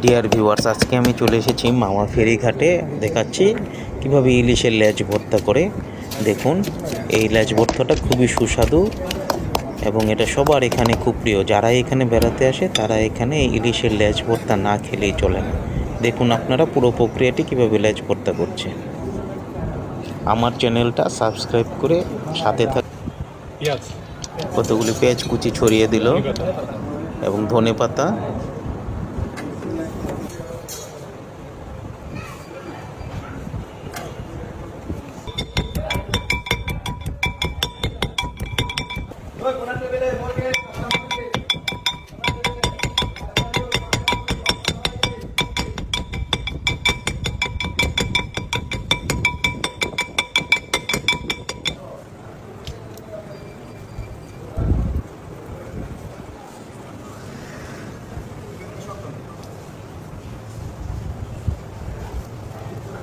Dear viewers, আজকে আমি চলে এসেছি মামা ফেরিঘাটে। দেখাচ্ছি কিভাবে ইলিশের লেজ ভর্তা করে। দেখুন, এই লেজ ভর্তাটা খুবই সুস্বাদু এবং এটা সবার এখানে খুব প্রিয়। যারা এখানে বেড়াতে আসে তারা এখানে ইলিশের লেজ ভর্তা না খেলেই চলে না। দেখুন আপনারা পুরো প্রক্রিয়াটি কিভাবে লেজ ভর্তা করছে। আমার চ্যানেলটা সাবস্ক্রাইব করে সাথে থাক। কতগুলি পেঁয়াজ কুচি ছড়িয়ে দিল এবং ধনেপাতা।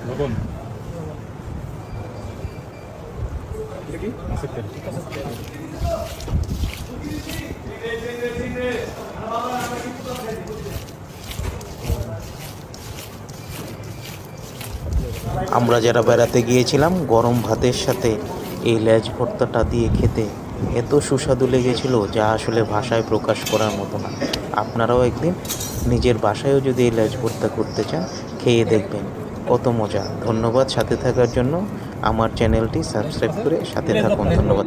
লবণ আমরা যারা বেড়াতে গিয়েছিলাম গরম ভাতের সাথে এই লেজ ভর্তাটা দিয়ে খেতে এত সুস্বাদু লেগেছিল যা আসলে ভাষায় প্রকাশ করার মতো না। আপনারাও একদিন নিজের বাসায়ও যদি এই লেজ ভর্তা করতে চান, খেয়ে দেখবেন কত মজা। ধন্যবাদ সাথে থাকার জন্য। আমার চ্যানেলটি সাবস্ক্রাইব করে সাথে থাকুন। ধন্যবাদ।